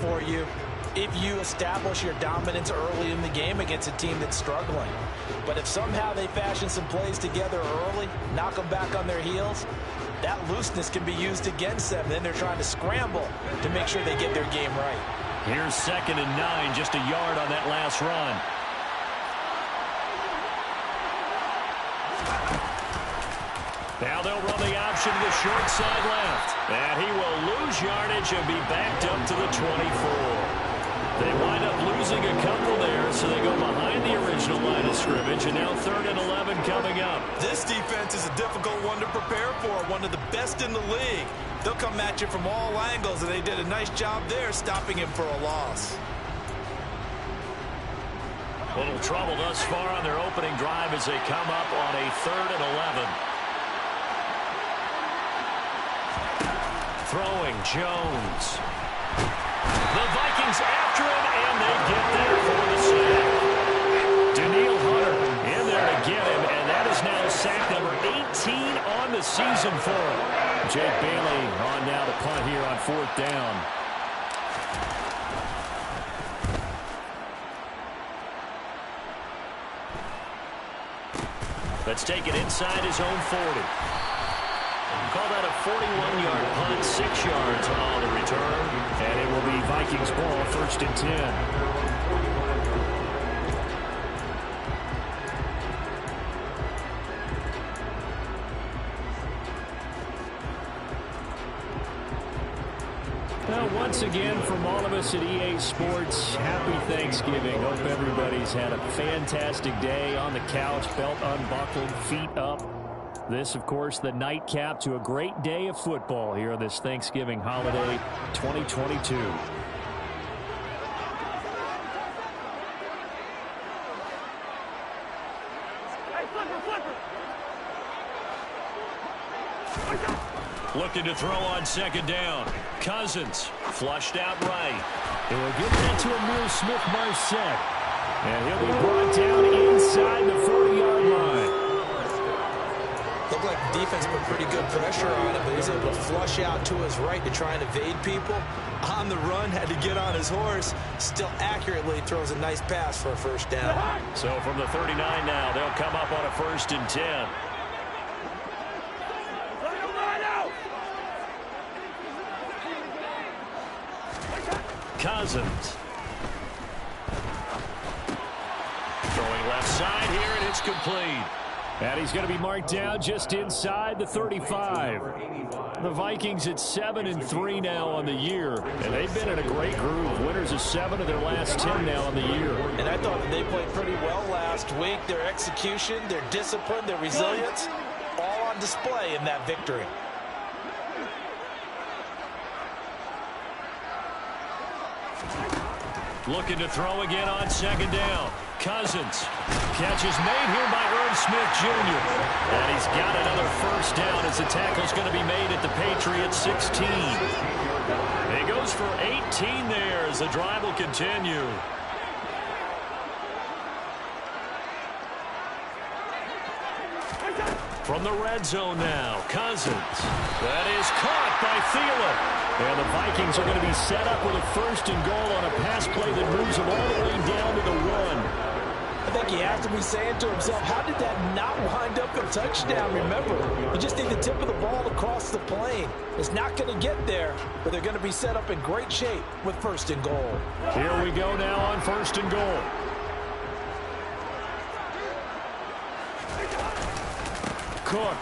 for you if you establish your dominance early in the game against a team that's struggling. But if somehow they fashion some plays together early, knock them back on their heels, that looseness can be used against them. Then they're trying to scramble to make sure they get their game right. Here's 2nd and 9, just a yard on that last run. Now they'll run the option to the short side left. And he will lose yardage and be backed up to the 24. They wind up losing a couple there, so they go behind the original line of scrimmage, and now 3rd and 11 coming up. This defense is a difficult one to prepare for, one of the best in the league. They'll come at you from all angles, and they did a nice job there stopping him for a loss. Little trouble thus far on their opening drive as they come up on a 3rd and 11. Throwing Jones. The Vikings after him, and they get there for the sack. Danielle Hunter in there to get him, and that is now sack number 18 on the season for him. Jake Bailey on now to punt here on 4th down. Let's take it inside his own 40. Call that a 41-yard punt, 6 yards on the return. And it will be Vikings ball, 1st and 10. Well, once again, from all of us at EA Sports, happy Thanksgiving. Hope everybody's had a fantastic day on the couch, belt unbuckled, feet up. This, of course, the nightcap to a great day of football here on this Thanksgiving holiday 2022. Looking to throw on 2nd down. Cousins flushed out right. He'll give that to Amir Smith-Marset. And he'll be brought down inside the 40-yard line. Looked like the defense put pretty good pressure on him, but he's able to flush out to his right to try and evade people. On the run, had to get on his horse. Still accurately throws a nice pass for a 1st down. So from the 39 now, they'll come up on a 1st and 10. Cousins. Throwing left side here, and it's complete. And he's going to be marked down just inside the 35. The Vikings at 7-3 now on the year. And they've been in a great groove. Winners of 7 of their last 10 now on the year. And I thought that they played pretty well last week. Their execution, their discipline, their resilience, all on display in that victory. Looking to throw again on 2nd down. Cousins. Catch is made here by Irv Smith Jr. And he's got another 1st down as the tackle's going to be made at the Patriots 16. He goes for 18 there as the drive will continue. From the red zone now, Cousins. That is caught by Thielen. And the Vikings are going to be set up with a 1st and goal on a pass play that moves them all the way down to the 1. I think he has to be saying to himself, how did that not wind up a touchdown? Remember, you just need the tip of the ball across the plane. It's not going to get there, but they're going to be set up in great shape with 1st and goal. Here we go now on 1st and goal. Cook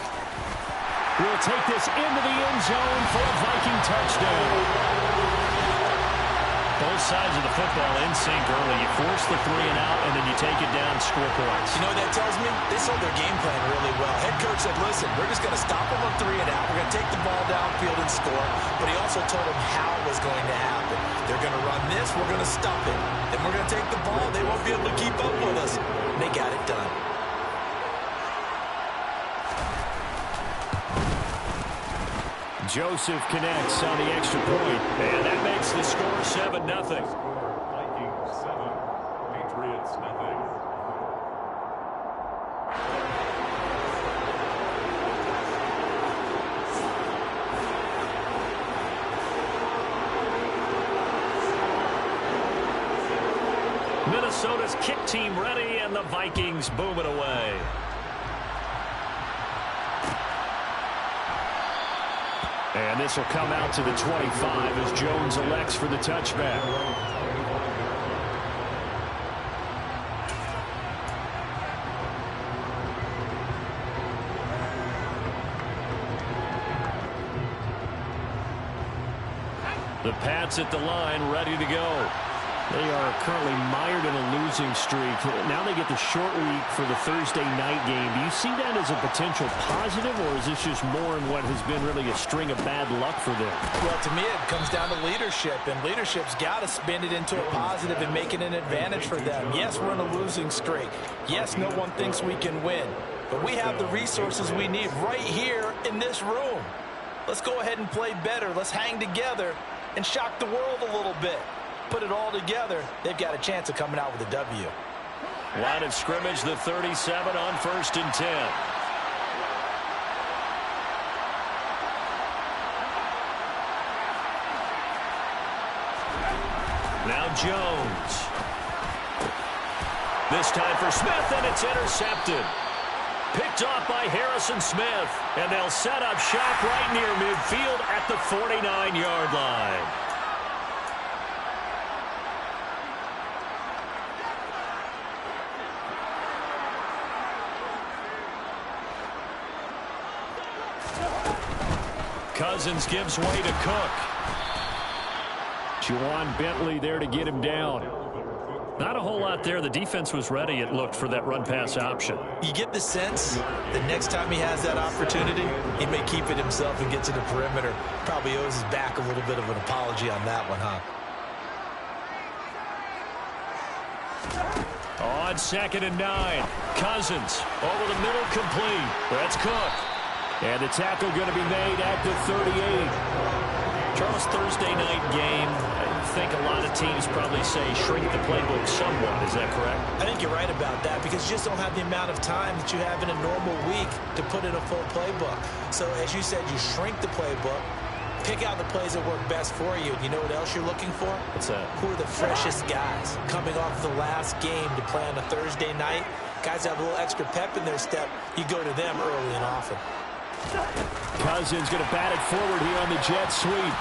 will take this into the end zone for a Viking touchdown. Both sides of the football in sync early. You force the 3 and out, and then you take it down, score points. You know what that tells me? They sold their game plan really well. Head coach said, listen, we're just going to stop them on 3 and out. We're going to take the ball downfield and score. But he also told them how it was going to happen. They're going to run this. We're going to stop it. Then we're going to take the ball. They won't be able to keep up with us. And they got it done. Joseph connects on the extra point, and that makes the score 7-0. Vikings 7, Patriots nothing. Minnesota's kick team ready, and the Vikings boom it away. And this will come out to the 25 as Jones elects for the touchback. The Pats at the line, ready to go. They are currently mired in a losing streak. Now they get the short week for the Thursday night game. Do you see that as a potential positive, or is this just more in what has been really a string of bad luck for them? Well, to me, it comes down to leadership, and leadership's got to spin it into a positive and make it an advantage for them. Yes, we're in a losing streak. Yes, no one thinks we can win, but we have the resources we need right here in this room. Let's go ahead and play better. Let's hang together and shock the world a little bit. Put it all together, they've got a chance of coming out with a W. Line of scrimmage, the 37 on 1st and 10. Now Jones. This time for Smith, and it's intercepted. Picked off by Harrison Smith, and they'll set up shop right near midfield at the 49-yard line. Cousins gives way to Cook. Juwan Bentley there to get him down. Not a whole lot there. The defense was ready, it looked, for that run-pass option. You get the sense that next time he has that opportunity, he may keep it himself and get to the perimeter. Probably owes his back a little bit of an apology on that one, huh? On 2nd and 9. Cousins over the middle, complete. That's Cook. And the tackle going to be made at the 38. Charles, Thursday night game, I think a lot of teams probably say shrink the playbook somewhat. Is that correct? I think you're right about that because you just don't have the amount of time that you have in a normal week to put in a full playbook. So, as you said, you shrink the playbook, pick out the plays that work best for you. And you know what else you're looking for? What's that? Who are the freshest guys coming off the last game to play on a Thursday night? Guys that have a little extra pep in their step, you go to them early and often. Cousins going to bat it forward here on the jet sweep.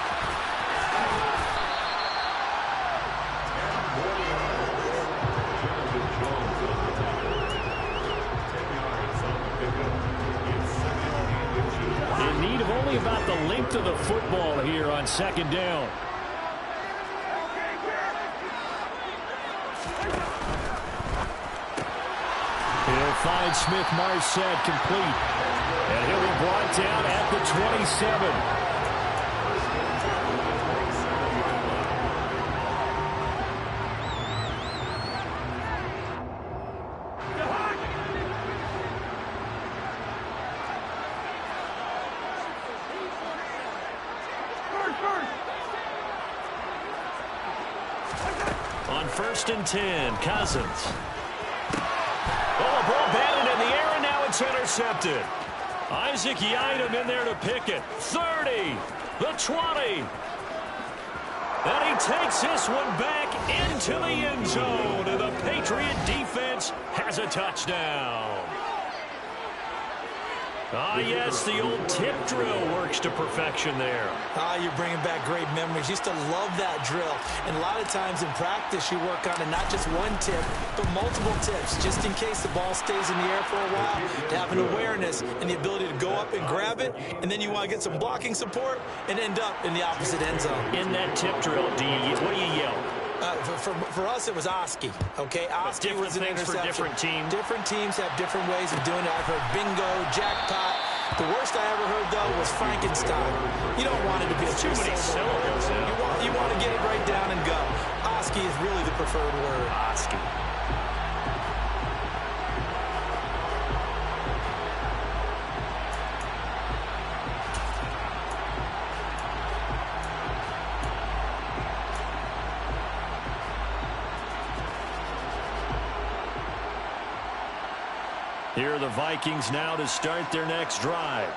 In need of only about the length of the football here on 2nd down. He'll find Smith-Marsette complete. And he'll be brought down at the 27. On 1st and 10, Cousins. Oh, a ball batted in the air, and now it's intercepted. Isaac Yiadom in there to pick it. 30, the 20. And he takes this one back into the end zone. And the Patriot defense has a touchdown. Ah, yes, the old tip drill works to perfection there. Ah, you're bringing back great memories. Used to love that drill. And a lot of times in practice, you work on it, not just one tip, but multiple tips, just in case the ball stays in the air for a while, to have an awareness and the ability to go up and grab it, and then you want to get some blocking support and end up in the opposite end zone. In that tip drill, what do you yell? For us, it was Oski. Okay, Oski was an interception. For different teams. Different teams have different ways of doing it. I've heard bingo, jackpot. The worst I ever heard, though, was Frankenstein. You don't want it to be a too many syllables. You want to get it right down and go. Oski is really the preferred word. Oski. Here are the Vikings now to start their next drive.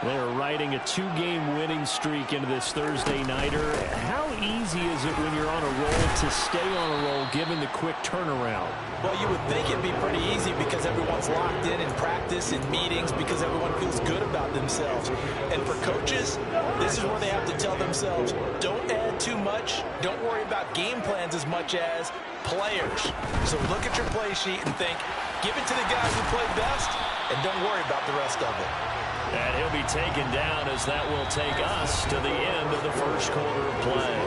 They're riding a two-game winning streak into this Thursday nighter. How easy is it when you're on a roll to stay on a roll given the quick turnaround? Well, you would think it'd be pretty easy because everyone's locked in practice and meetings because everyone feels good about themselves. And for coaches, this is where they have to tell themselves, don't add too much. Don't worry about game plans as much as players. So look at your play sheet and think, give it to the guys who play best and don't worry about the rest of it. And he'll be taken down as that will take us to the end of the first quarter of play.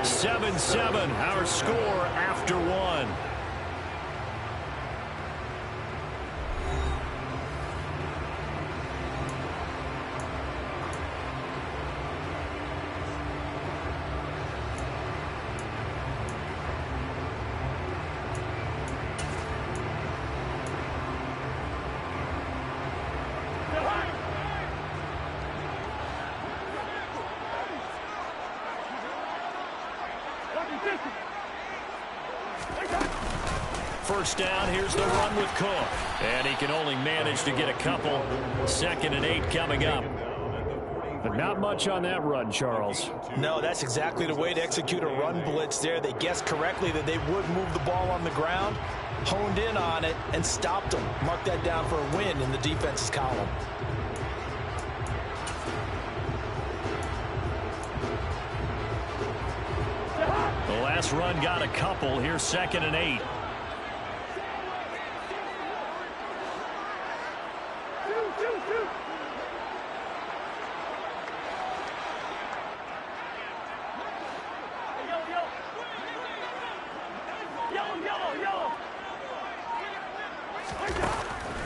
7-7, our score after one. First down, here's the run with Cook. And he can only manage to get a couple. 2nd and 8 coming up. But not much on that run, Charles. No, that's exactly the way to execute a run blitz there. They guessed correctly that they would move the ball on the ground, honed in on it, and stopped them. Mark that down for a win in the defense's column. The last run got a couple. Here's 2nd and 8.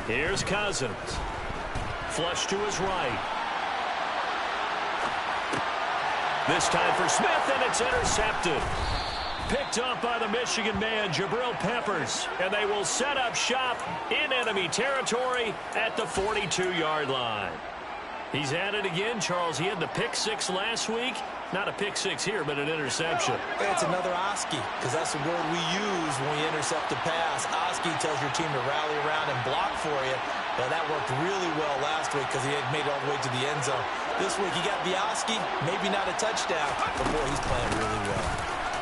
Here's Cousins. Flush to his right. This time for Smith, and it's intercepted. Picked up by the Michigan man, Jabril Peppers. And they will set up shop in enemy territory at the 42-yard line. He's at it again, Charles. He had the pick six last week. Not a pick six here, but an interception. It's another Oski, because that's the word we use when we intercept a pass. Oski tells your team to rally around and block for you. But that worked really well last week because he had made it all the way to the end zone. This week he got the Oski, maybe not a touchdown, but boy, he's playing really well.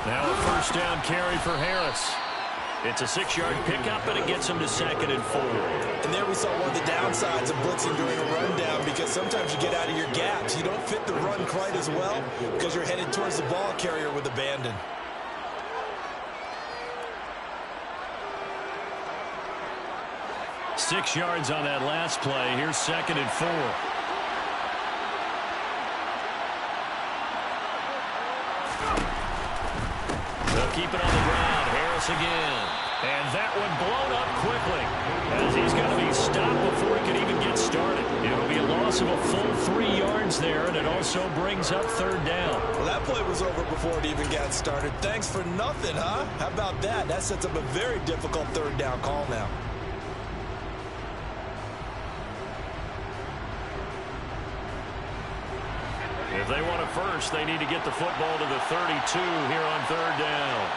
Now a first down carry for Harris. It's a 6-yard pickup, and it gets him to 2nd and 4. And there we saw one of the downsides of blitzing during a rundown, because sometimes you get out of your gaps. You don't fit the run quite as well because you're headed towards the ball carrier with abandon. Six yards on that last play. Here's 2nd and 4. They'll keep it on the ground. Harris again. And that one blown up quickly as he's going to be stopped before he can even get started. It'll be a loss of a full 3 yards there, and it also brings up 3rd down. Well, that play was over before it even got started. Thanks for nothing, huh? How about that? That sets up a very difficult 3rd down call now. If they want a first, they need to get the football to the 32 here on 3rd down.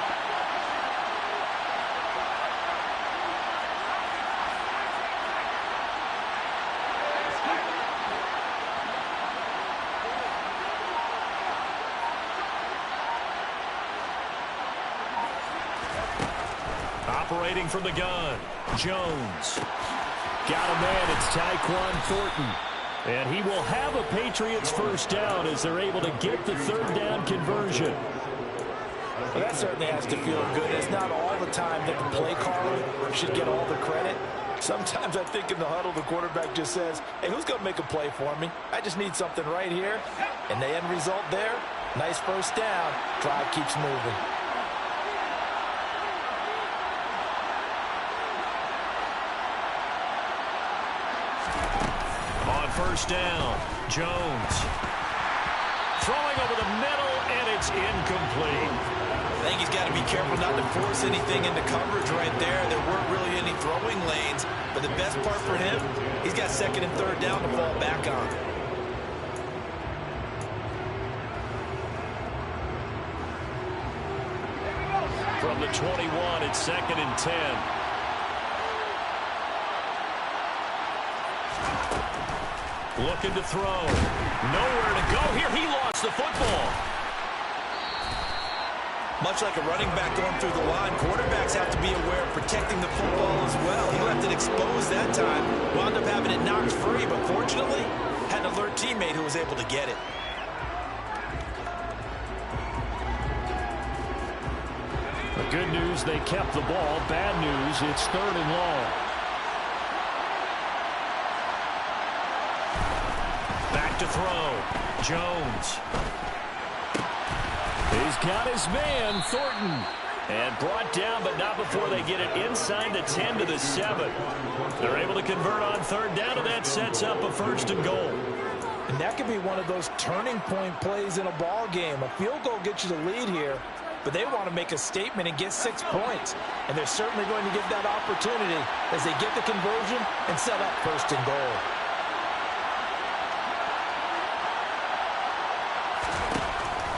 Operating from the gun, Jones. Got a man, it's Tyquan Thornton. And he will have a Patriots first down as they're able to get the 3rd down conversion. Well, that certainly has to feel good. It's not all the time that the play caller should get all the credit. Sometimes I think in the huddle, the quarterback just says, hey, who's going to make a play for me? I just need something right here. And the end result there, nice first down. Drive keeps moving. First down, Jones. Throwing over the middle, and it's incomplete. I think he's got to be careful not to force anything into coverage right there. There weren't really any throwing lanes, but the best part for him, he's got 2nd and 3rd down to fall back on. From the 21, it's 2nd and 10. Looking to throw. Nowhere to go here. He lost the football. Much like a running back going through the line, quarterbacks have to be aware of protecting the football as well. He left it exposed that time. Wound up having it knocked free, but fortunately, had an alert teammate who was able to get it. The good news, they kept the ball. Bad news, it's 3rd and long. Back to throw. Jones. He's got his man, Thornton. And brought down, but not before they get it inside the 10 to the 7. They're able to convert on 3rd down, and that sets up a 1st and goal. And that could be one of those turning point plays in a ball game. A field goal gets you the lead here, but they want to make a statement and get 6 points. And they're certainly going to get that opportunity as they get the conversion and set up 1st and goal.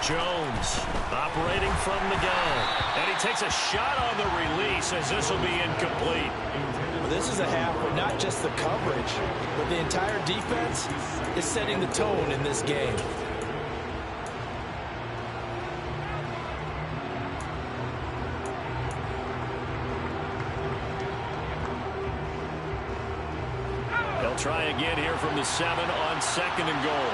Jones operating from the gun. And he takes a shot on the release as this will be incomplete. Well, this is a half where not just the coverage, but the entire defense is setting the tone in this game. They'll try again here from the 7 on 2nd and goal.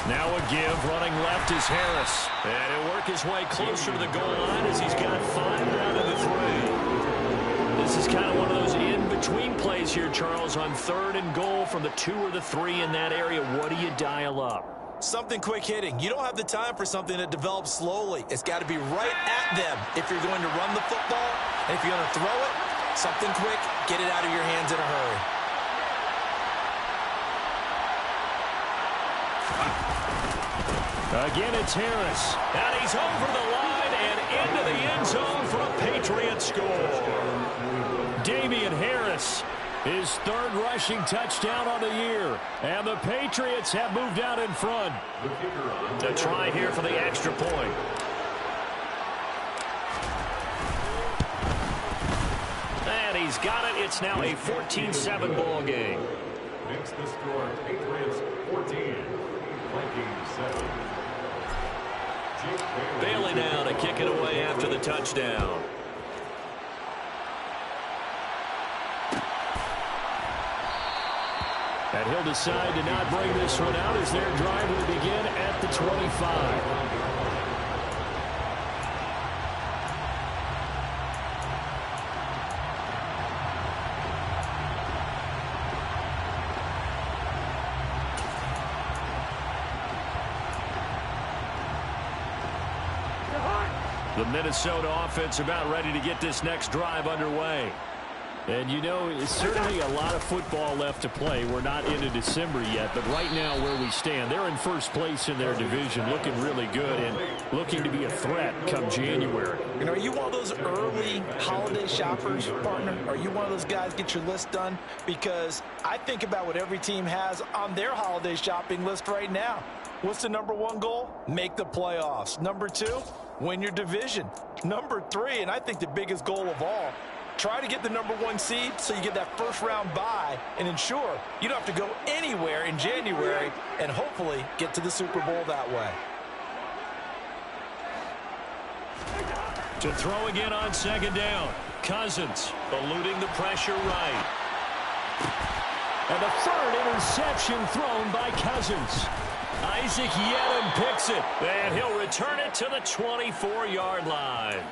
Now a give, running left is Harris. And he'll work his way closer to the goal line as he's got 5 down to the 3. This is kind of one of those in-between plays here, Charles, on 3rd and goal from the 2 or the 3 in that area. What do you dial up? Something quick hitting. You don't have the time for something that develops slowly. It's got to be right at them if you're going to run the football. And if you're going to throw it, something quick, get it out of your hands in a hurry. Again, it's Harris. And he's over the line and into the end zone for a Patriot score. Damian Harris, his 3rd rushing touchdown on the year. And the Patriots have moved out in front. A try here for the extra point. And he's got it. It's now a 14-7 ball game. Makes the score Patriots 14, Vikings 7. Bailey now to kick it away after the touchdown. And he'll decide to not bring this one out as their drive will begin at the 25. The Minnesota offense about ready to get this next drive underway. And, you know, it's certainly a lot of football left to play. We're not into December yet, but right now where we stand, they're in first place in their division, looking really good and looking to be a threat come January. You know, are you one of those early holiday shoppers, partner? Are you one of those guys get your list done? Because I think about what every team has on their holiday shopping list right now. What's the #1 goal? Make the playoffs. #2, win your division. #3, and I think the biggest goal of all, try to get the #1 seed so you get that first-round bye and ensure you don't have to go anywhere in January and hopefully get to the Super Bowl that way. To throw again on 2nd down. Cousins eluding the pressure right. And the 3rd interception thrown by Cousins. Isaac Yedem picks it, and he'll return it to the 24-yard line.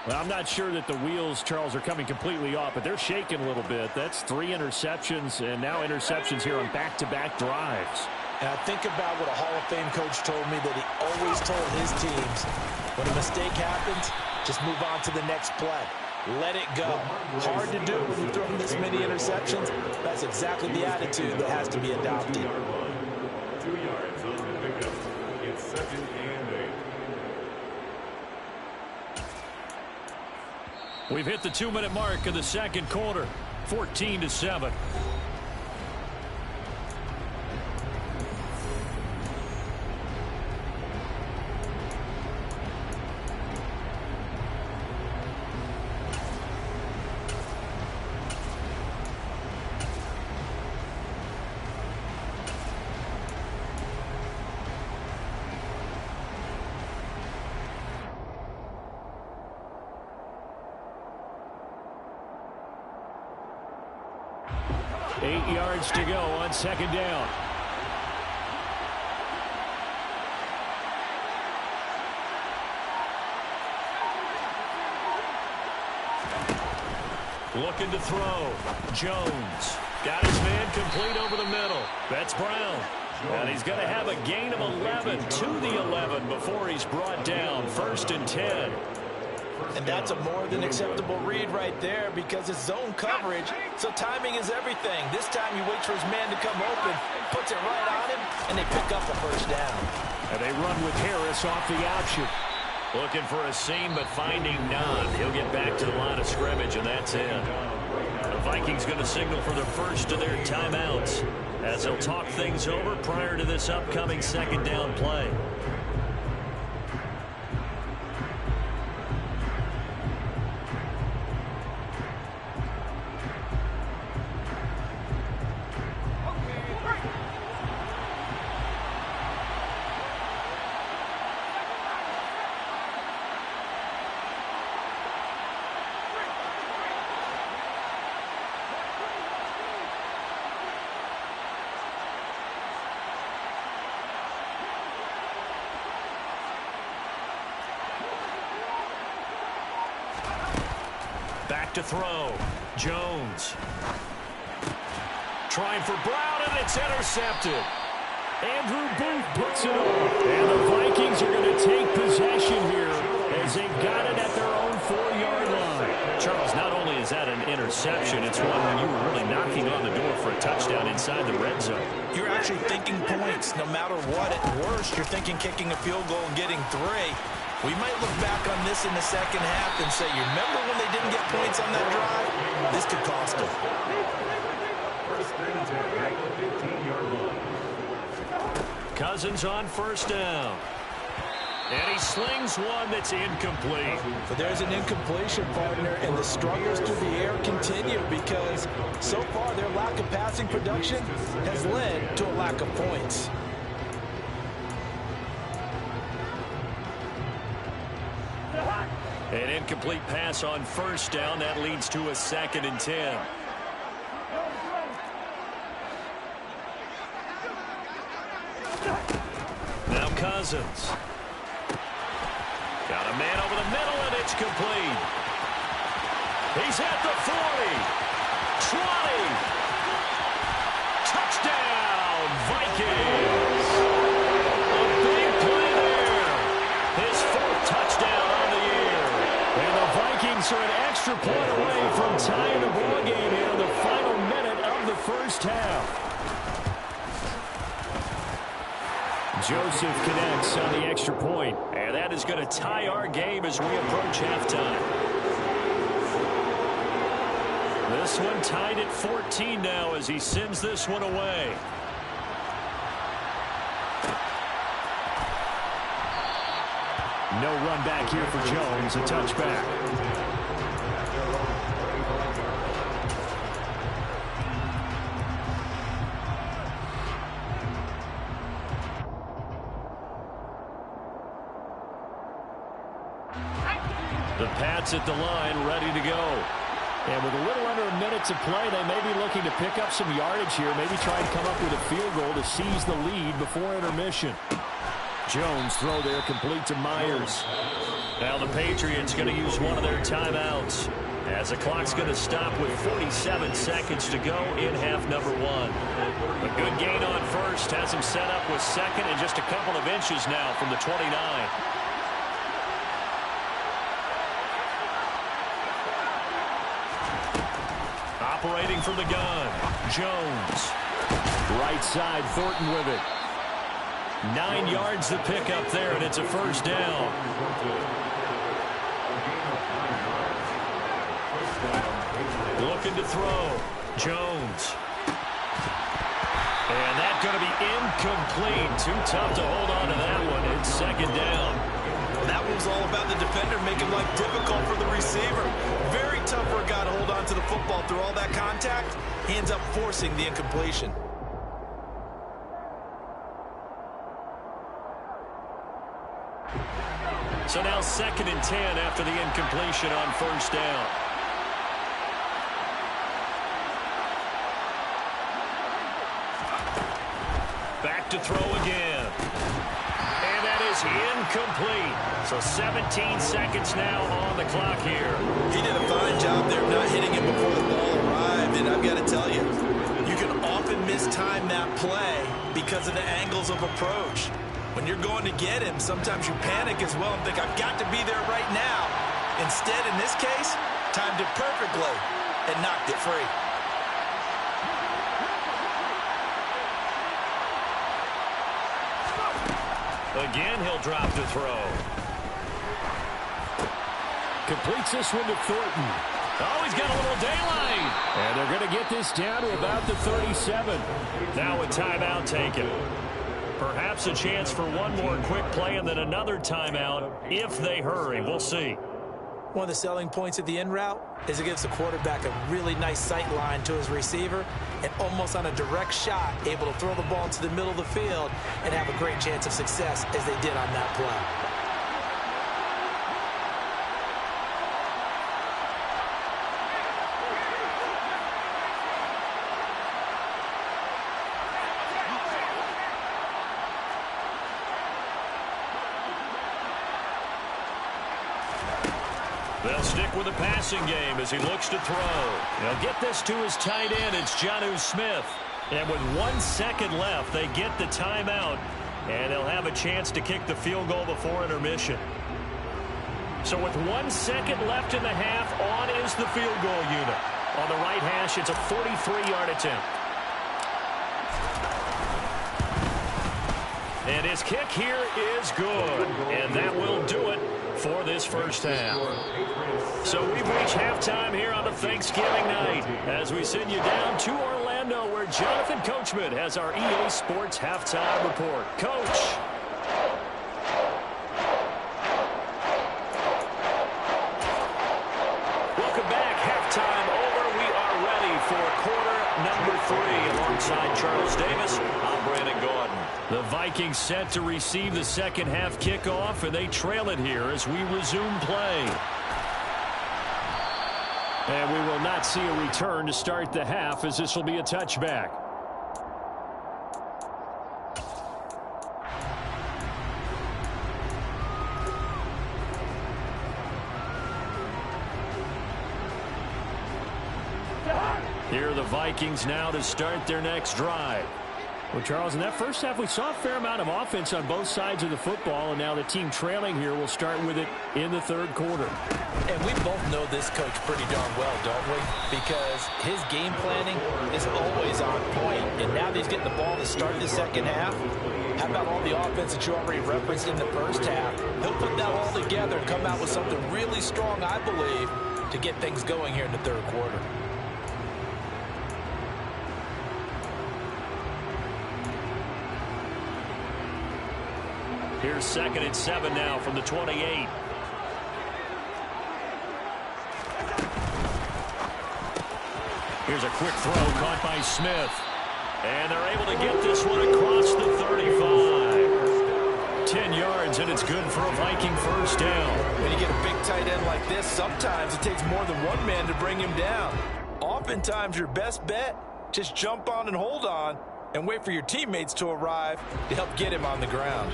Well, I'm not sure that the wheels, Charles, are coming completely off, but they're shaking a little bit. That's 3 interceptions, and now interceptions here on back-to-back drives. And I think about what a Hall of Fame coach told me that he always told his teams, when a mistake happens, just move on to the next play. Let it go. Hard to do when you're throwing this many interceptions. That's exactly the attitude that has to be adopted. 2 yards on the pickup. It's 2nd and 8. We've hit the 2-minute mark of the 2nd quarter. 14-7. 8 yards to go on second down. Looking to throw. Jones. Got his man complete over the middle. That's Brown. And he's going to have a gain of 11 to the 11 before he's brought down. 1st and 10. And that's a more than acceptable read right there because it's zone coverage, so timing is everything. This time he waits for his man to come open, puts it right on him, and they pick up the 1st down. And they run with Harris off the option. Looking for a seam, but finding none. He'll get back to the line of scrimmage, and that's it. The Vikings going to signal for the first of their timeouts as they'll talk things over prior to this upcoming 2nd down play. Back to throw. Jones. Trying for Brown, and it's intercepted. Andrew Booth puts it off. And the Vikings are going to take possession here as they've got it at their own 4-yard line. Charles, not only is that an interception, it's one when you were really knocking on the door for a touchdown inside the red zone. You're actually thinking points no matter what. At worst, you're thinking kicking a field goal and getting 3. We might look back on this in the second half and say, you remember when they didn't get points on that drive? This could cost them. 1st and 10 at the 15-yard line. Cousins on 1st down. And he slings one that's incomplete. But there's an incompletion, partner, and the struggles through the air continue because so far their lack of passing production has led to a lack of points. An incomplete pass on 1st down. That leads to a 2nd and 10. Now Cousins. Got a man over the middle, and it's complete. He's at the 40. 20. Touchdown, Vikings. A big play there. His 4th touchdown on the year. And the Vikings are an extra point away from tying the ball game here in the final minute of the 1st half. Joseph connects on the extra point. And that is going to tie our game as we approach halftime. This one tied at 14 now as he sends this one away. No run back here for Jones. A touchback. The Pats at the line, ready to go. And with a little under a minute to play, they may be looking to pick up some yardage here, maybe try and come up with a field goal to seize the lead before intermission. Jones throw there complete to Myers. Now the Patriots going to use one of their timeouts as the clock's going to stop with 47 seconds to go in half number 1. A good gain on 1st has him set up with 2nd and just a couple of inches now from the 29. Operating from the gun, Jones. Right side, Thornton with it. 9 yards to pick up there, and it's a 1st down. Looking to throw, Jones. And that's going to be incomplete. Too tough to hold on to that one. It's 2nd down. That one's all about the defender making life difficult for the receiver. Very tough for a guy to hold on to the football through all that contact. He ends up forcing the incompletion. So now 2nd and 10 after the incompletion on 1st down. Back to throw again. And that is incomplete. So 17 seconds now on the clock here. He did a fine job there not hitting him before the ball arrived. And I've got to tell you, you can often mistime that play because of the angles of approach. When you're going to get him, sometimes you panic as well and think, I've got to be there right now. Instead, in this case, timed it perfectly and knocked it free. Again, he'll drop to throw. Completes this one to Thornton. Oh, he's got a little daylight. And they're going to get this down to about the 37. Now a timeout taken. Perhaps a chance for one more quick play and then another timeout if they hurry. We'll see. One of the selling points of the in route is it gives the quarterback a really nice sight line to his receiver and almost on a direct shot able to throw the ball to the middle of the field and have a great chance of success as they did on that play. They'll stick with the passing game as he looks to throw. They'll get this to his tight end. It's Jonnu Smith. And with 1 second left, they get the timeout. And they'll have a chance to kick the field goal before intermission. So with 1 second left in the half, on is the field goal unit. On the right hash, it's a 43-yard attempt. And his kick here is good. And that will do it for this first half. So we've reached halftime here on a Thanksgiving night as we send you down to Orlando where Jonathan Coachman has our EA Sports halftime report. Coach. Welcome back. Halftime over. We are ready for quarter number 3 alongside Charles Davis. I'm Brandon Gordon. The Vikings set to receive the second half kickoff, and they trail it here as we resume play. And we will not see a return to start the half as this will be a touchback. Here are the Vikings now to start their next drive. Well, Charles, in that first half, we saw a fair amount of offense on both sides of the football, and now the team trailing here will start with it in the third quarter. And we both know this coach pretty darn well, don't we? Because his game planning is always on point. And now that he's getting the ball to start the second half, how about all the offense that you already referenced in the first half? He'll put that all together and come out with something really strong, I believe, to get things going here in the third quarter. Here's 2nd and 7 now from the 28. Here's a quick throw caught by Smith. And they're able to get this one across the 35. 10 yards, and it's good for a Viking first down. When you get a big tight end like this, sometimes it takes more than one man to bring him down. Oftentimes, your best bet, just jump on and hold on and wait for your teammates to arrive to help get him on the ground.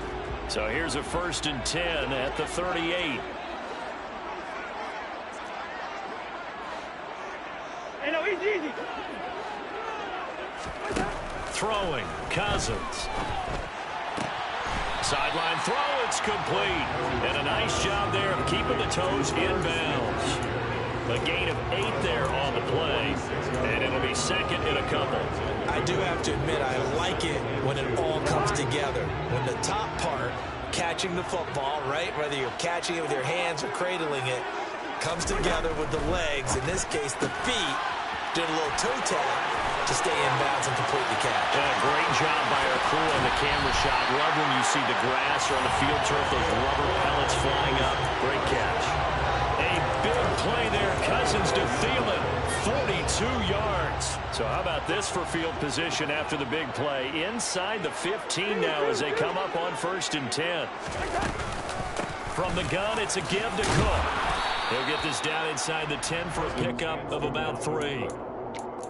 So here's a 1st and 10 at the 38. Easy. Throwing, Cousins. Sideline throw, it's complete. And a nice job there of keeping the toes inbounds. A gain of 8 there on the play. And it'll be 2nd and a couple. I do have to admit, I like it when it all comes together. When the top part, catching the football, right, whether you're catching it with your hands or cradling it, comes together with the legs, in this case the feet, did a little toe tap to stay in bounds and complete the catch. Yeah, great job by our crew on the camera shot. Love when you see the grass or on the field turf, those rubber pellets flying up. Great catch. A big play there, Cousins to Thielen, 42 yards. So how about this for field position after the big play? Inside the 15 now as they come up on 1st and 10. From the gun, it's a give to Cook. He'll get this down inside the 10 for a pickup of about 3.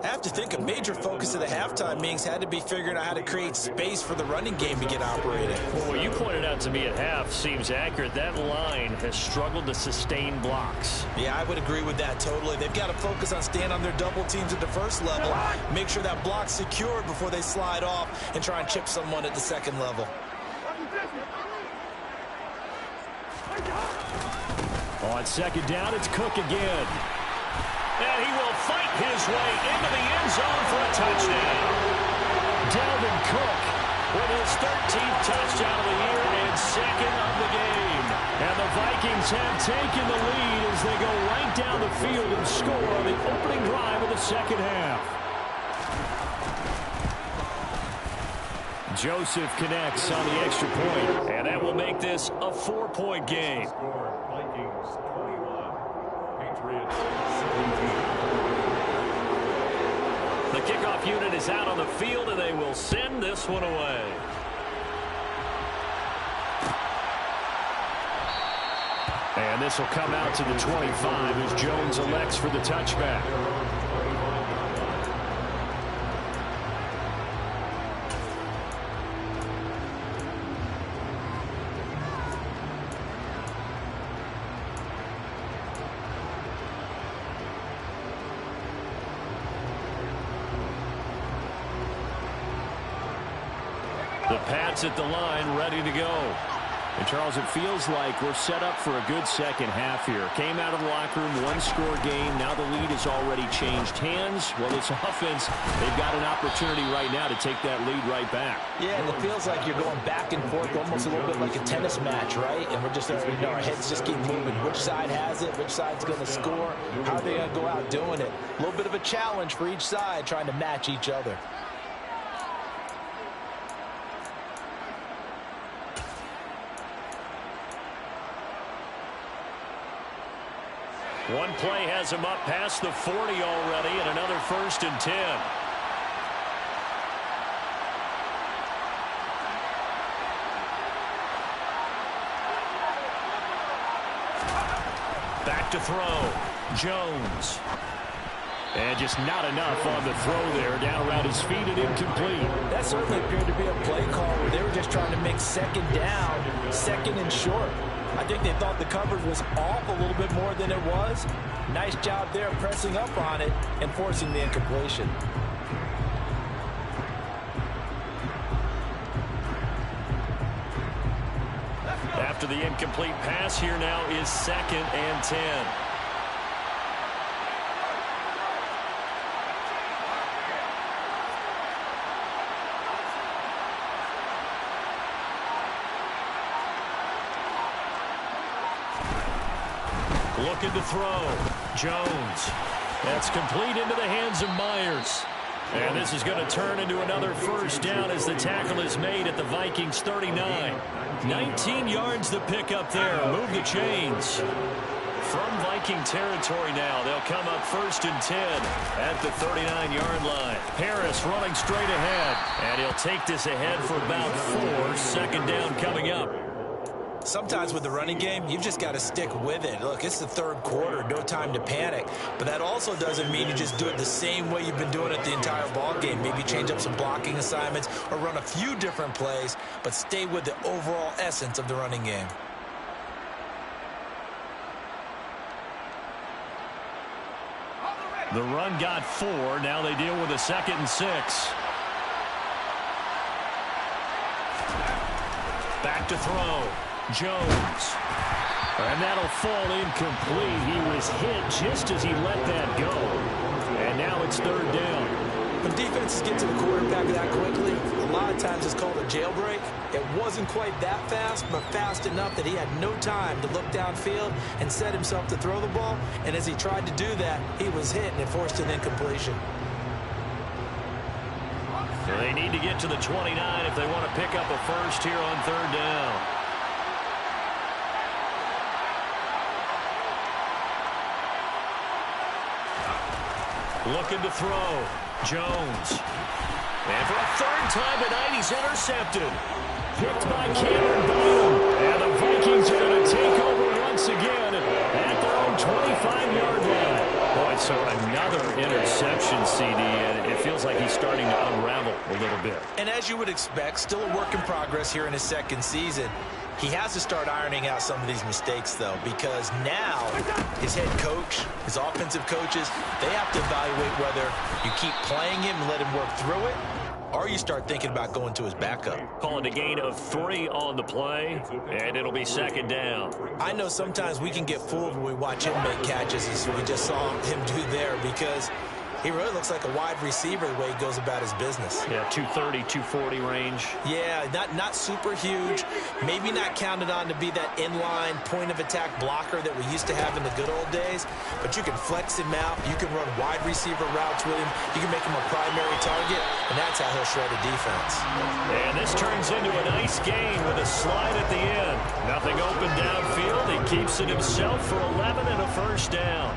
I have to think a major focus of the halftime meetings had to be figuring out how to create space for the running game to get operating. Well, what you pointed out to me at half seems accurate. That line has struggled to sustain blocks. Yeah, I would agree with that totally. They've got to focus on staying on their double teams at the first level, make sure that block's secured before they slide off and try and chip someone at the second level. On second down, it's Cook again. And he will fight his way into the end zone for a touchdown. Dalvin Cook with his 13th touchdown of the year and second of the game. And the Vikings have taken the lead as they go right down the field and score on the opening drive of the second half. Joseph connects on the extra point, and that will make this a 4-point game. Score, Vikings 21, Patriots 17. The kickoff unit is out on the field, and they will send this one away. And this will come out to the 25 as Jones elects for the touchback. The Pats at the line, ready to go. And, Charles, it feels like we're set up for a good second half here. Came out of the locker room, one-score game. Now the lead has already changed hands. Well, this offense, they've got an opportunity right now to take that lead right back. Yeah, and it feels like you're going back and forth, almost a little bit like a tennis match, right? And we're just, our heads just keep moving. Which side has it? Which side's going to score? How are they going to go out doing it? A little bit of a challenge for each side, trying to match each other. One play has him up past the 40 already, and another 1st and 10. Back to throw. Jones. And just not enough on the throw there. Down around his feet and incomplete. That certainly appeared to be a play call where they were just trying to make second down, second and short. I think they thought the coverage was off a little bit more than it was. Nice job there pressing up on it and forcing the incompletion. After the incomplete pass, here now is 2nd and 10. Looking to throw. Jones. That's complete into the hands of Myers. And this is going to turn into another 1st down as the tackle is made at the Vikings 39. 19 yards to pick up there. Move the chains. From Viking territory now, they'll come up 1st and 10 at the 39-yard line. Harris running straight ahead, and he'll take this ahead for about 4. Second down coming up. Sometimes with the running game, you've just got to stick with it. Look, it's the 3rd quarter, no time to panic. But that also doesn't mean you just do it the same way you've been doing it the entire ball game. Maybe change up some blocking assignments or run a few different plays, but stay with the overall essence of the running game. The run got 4. Now they deal with a 2nd and 6. Back to throw. Jones. And that'll fall incomplete. He was hit just as he let that go. And now it's 3rd down. When defenses get to the quarterback that quickly, a lot of times it's called a jailbreak. It wasn't quite that fast, but fast enough that he had no time to look downfield and set himself to throw the ball. And as he tried to do that, he was hit and it forced an incompletion. So they need to get to the 29 if they want to pick up a 1st here on 3rd down. Looking to throw. Jones. And for a 3rd time tonight, he's intercepted. Picked by Cameron Bynum. And the Vikings are going to take over once again at their own 25-yard line. Boy, So another interception, CD, and it feels like he's starting to unravel a little bit. And as you would expect, still a work in progress here in his second season. He has to start ironing out some of these mistakes, though, because now his head coach, his offensive coaches, they have to evaluate whether you keep playing him and let him work through it, or you start thinking about going to his backup. Calling a gain of 3 on the play, and it'll be second down. I know sometimes we can get fooled when we watch him make catches, as we just saw him do there, because he really looks like a wide receiver the way he goes about his business. Yeah, 230, 240 range. Yeah, not super huge. Maybe not counted on to be that inline point-of-attack blocker that we used to have in the good old days. But you can flex him out. You can run wide receiver routes with him. You can make him a primary target, and that's how he'll shred a defense. And this turns into a nice gain with a slide at the end. Nothing open downfield. He keeps it himself for 11 and a first down.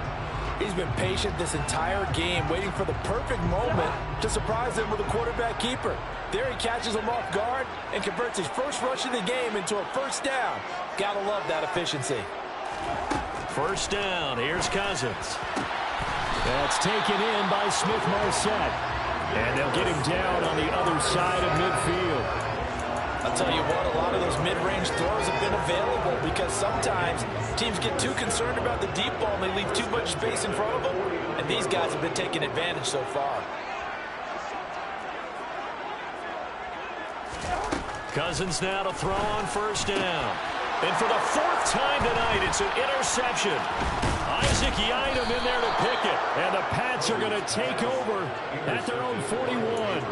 He's been patient this entire game, waiting for the perfect moment to surprise them with a quarterback keeper. There he catches him off guard and converts his first rush of the game into a first down. Gotta love that efficiency. First down, here's Cousins. That's taken in by Smith-Marsette. And they'll get him down on the other side of midfield. I'll tell you what, a lot of those mid-range throws have been available because sometimes teams get too concerned about the deep ball and they leave too much space in front of them, and these guys have been taking advantage so far. Cousins now to throw on first down. And for the 4th time tonight, it's an interception. Isaac Yiadom in there to pick it. And the Pats are going to take over at their own 41.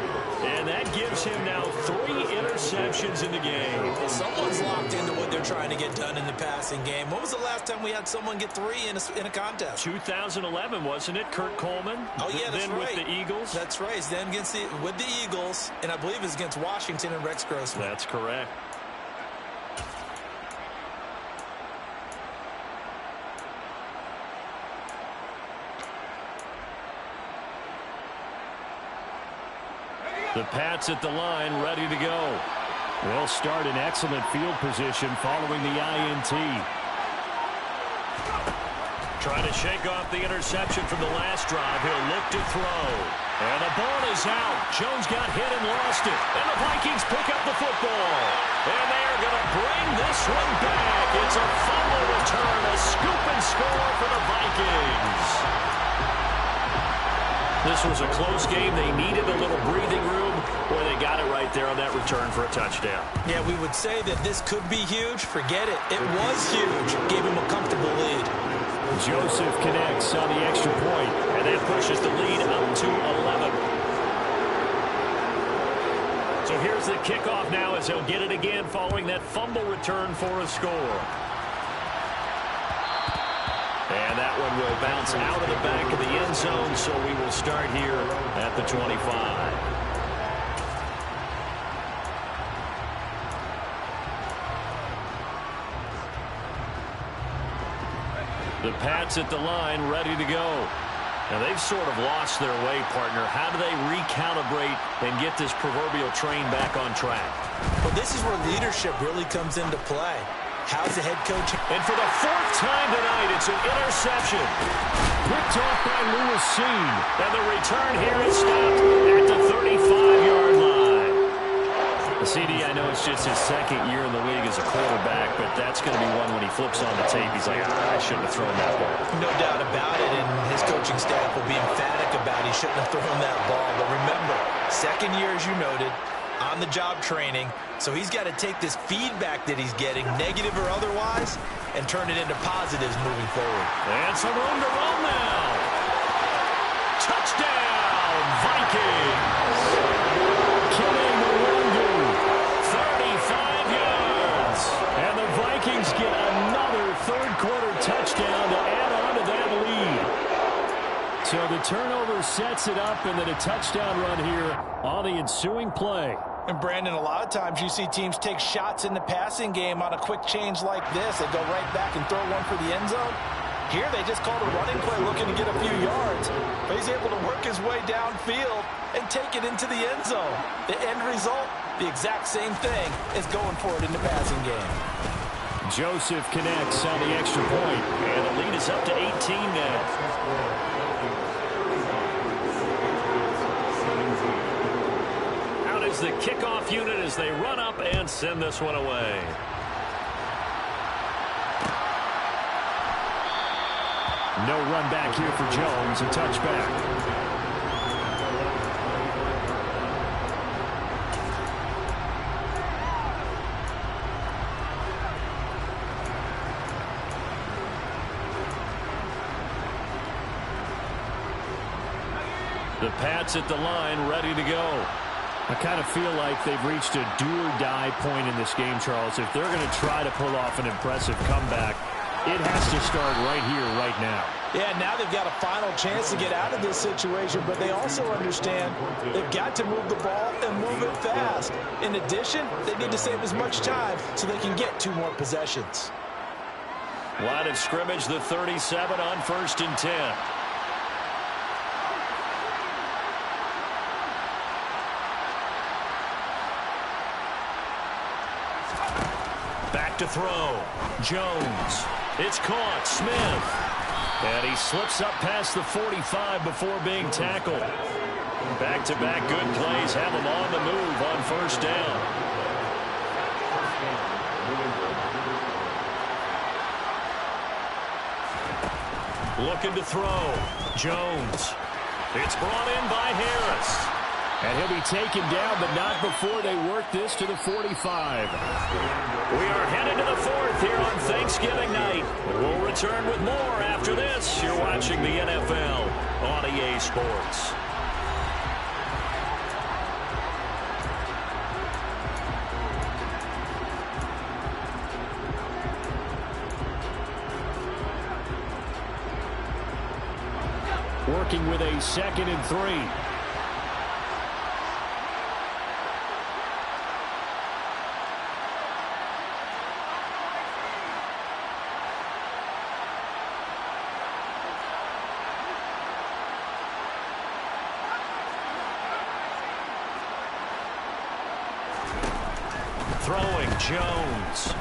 And that gives him now 3 interceptions in the game. Well, someone's locked into what they're trying to get done in the passing game. When was the last time we had someone get 3 in a contest? 2011, wasn't it? Kurt Coleman. Oh, yeah, that's then right. With the Eagles. That's right. It's then with the Eagles, and I believe it's against Washington and Rex Grossman. That's correct. The Pats at the line, ready to go. They'll start in excellent field position following the INT. Trying to shake off the interception from the last drive. He'll look to throw. And the ball is out. Jones got hit and lost it. And the Vikings pick up the football. And they are going to bring this one back. It's a fumble return, a scoop and score for the Vikings. This was a close game. They needed a little breathing room, or they got it right there on that return for a touchdown. Yeah, we would say that this could be huge. Forget it. It was huge. Gave him a comfortable lead. Joseph connects on the extra point, and that pushes the lead up to 11. So here's the kickoff now as they'll get it again following that fumble return for a score. And that one will bounce out of the back of the end zone, so we will start here at the 25. The Pats at the line, ready to go. Now, they've sort of lost their way, partner. How do they recalibrate and get this proverbial train back on track? Well, this is where leadership really comes into play. How's the head coach? And for the 4th time tonight, it's an interception. Picked off by Lewis Cine. And the return here is stopped at the 35-yard line. CD, I know it's just his 2nd year in the league as a quarterback, but that's going to be one when he flips on the tape. He's like, I shouldn't have thrown that ball. No doubt about it, and his coaching staff will be emphatic about he shouldn't have thrown that ball. But remember, 2nd year, as you noted, on-the-job training, so he's got to take this feedback that he's getting, negative or otherwise, and turn it into positives moving forward. And some room to run now. Touchdown, Vikings. Killing the Lungu, 35 yards. And the Vikings get another 3rd-quarter touchdown to add on to that lead. So the turnover sets it up, and then a touchdown run here on the ensuing play. And, Brandon, a lot of times you see teams take shots in the passing game on a quick change like this. They go right back and throw one for the end zone. Here they just called a running play looking to get a few yards. But he's able to work his way downfield and take it into the end zone. The end result, the exact same thing as going for it in the passing game. Joseph connects on the extra point, and the lead is up to 18 now. Out is the kickoff unit as they run up and send this one away. No run back here for Jones, a touchback. The Pats at the line, ready to go. I kind of feel like they've reached a do-or-die point in this game, Charles. If they're going to try to pull off an impressive comeback, it has to start right here, right now. Yeah, now they've got a final chance to get out of this situation, but they also understand they've got to move the ball and move it fast. In addition, they need to save as much time so they can get 2 more possessions. Line of scrimmage, the 37 on 1st and 10. Back to throw. Jones. It's caught. Smith. And he slips up past the 45 before being tackled. Back-to-back good plays have him on the move on 1st down. Looking to throw. Jones. It's brought in by Harris. And he'll be taken down, but not before they work this to the 45. We are headed to the 4th here on Thanksgiving night. We'll return with more after this. You're watching the NFL on EA Sports. Working with a 2nd and 3. Throwing, Jones.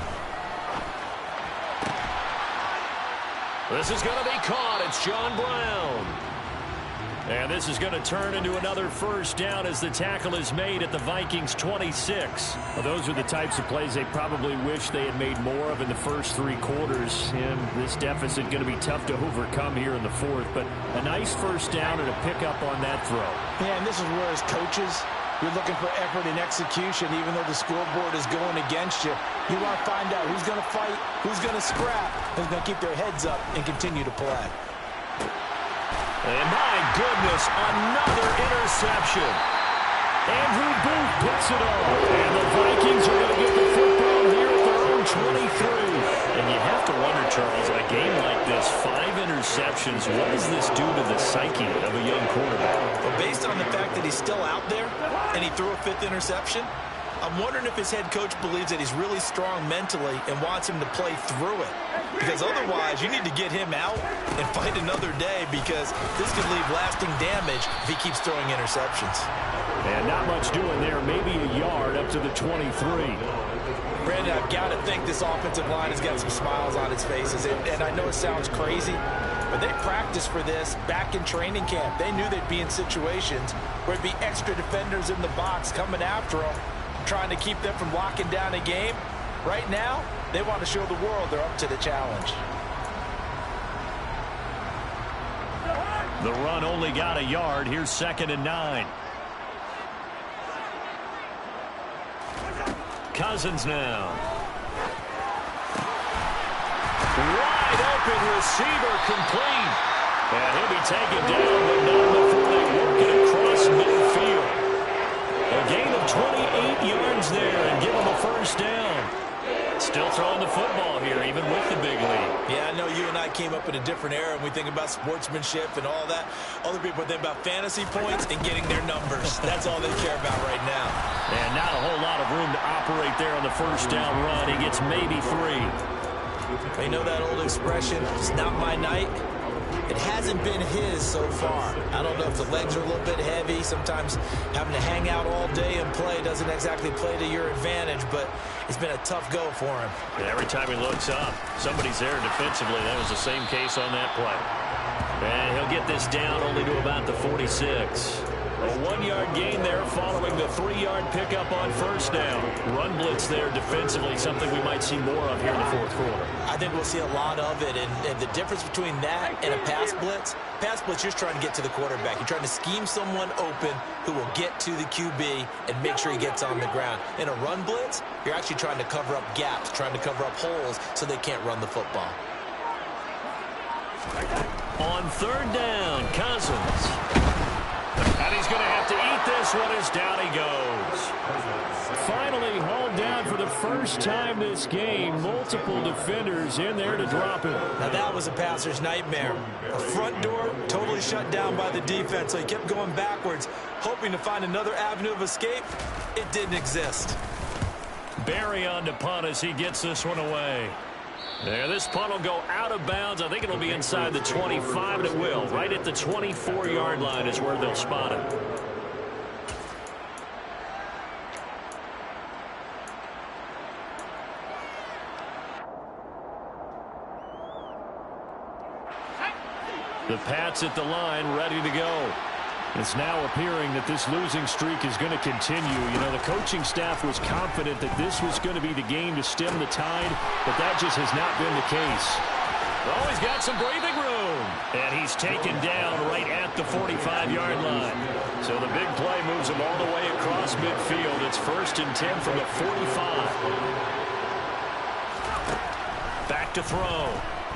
This is going to be caught. It's John Brown. And this is going to turn into another 1st down as the tackle is made at the Vikings 26. Well, those are the types of plays they probably wish they had made more of in the first 3 quarters. And this deficit going to be tough to overcome here in the 4th. But a nice 1st down and a pickup on that throw. Yeah, and this is where as coaches, you're looking for effort and execution, even though the scoreboard is going against you. You want to find out who's going to fight, who's going to scrap, who's going to keep their heads up and continue to play. And my goodness, another interception. Andrew Booth puts it on. And the Vikings are going to get the football here at their own 23. And you have to wonder, Charles, in a game like this, 5 interceptions, what does this do to the psyche of a young quarterback? Well, based on the fact that he's still out there and he threw a 5th interception, I'm wondering if his head coach believes that he's really strong mentally and wants him to play through it. Because otherwise, you need to get him out and fight another day, because this could leave lasting damage if he keeps throwing interceptions. And not much doing there. Maybe a yard up to the 23. Brandon, I've got to think this offensive line has got some smiles on its faces. And I know it sounds crazy, but they practiced for this back in training camp. They knew they'd be in situations where it'd be extra defenders in the box coming after them, trying to keep them from locking down a game. Right now, they want to show the world they're up to the challenge. The run only got a yard. Here's 2nd and 9. Cousins now. Wide open receiver, complete. And he'll be taken down, but not before they work it across midfield. A gain of 28 yards there and give him a 1st down. Still throwing the football here, even with the big lead. Yeah, I know you and I came up in a different era, and we think about sportsmanship and all that. Other people think about fantasy points and getting their numbers. That's all they care about right now. And not a whole lot of room to operate there on the 1st down run. He gets maybe 3. You know that old expression, it's not my night? It hasn't been his so far. I don't know if the legs are a little bit heavy. Sometimes having to hang out all day and play doesn't exactly play to your advantage, but it's been a tough go for him. And every time he looks up, somebody's there defensively. That was the same case on that play. And he'll get this down only to about the 46. A 1-yard gain there following the 3-yard pickup on first down. Run blitz there defensively, something we might see more of here in the fourth quarter. I think we'll see a lot of it, and the difference between that and a pass blitz, you're just trying to get to the quarterback. You're trying to scheme someone open who will get to the QB and make sure he gets on the ground. In a run blitz, you're actually trying to cover up gaps, trying to cover up holes so they can't run the football. On third down, Cousins. And he's going to have to eat this one as down he goes. Finally hauled down for the first time this game. Multiple defenders in there to drop him. Now that was a passer's nightmare. The front door totally shut down by the defense, so he kept going backwards, hoping to find another avenue of escape. It didn't exist. Barry on to punt as he gets this one away. There, this punt will go out of bounds. I think it'll be inside the 25, and it will. Right at the 24-yard line is where they'll spot it. The Pats at the line, ready to go. It's now appearing that this losing streak is going to continue. You know, the coaching staff was confident that this was going to be the game to stem the tide, but that just has not been the case. Oh, he's got some breathing room. And he's taken down right at the 45-yard line. So the big play moves him all the way across midfield. It's 1st and 10 from the 45. Back to throw.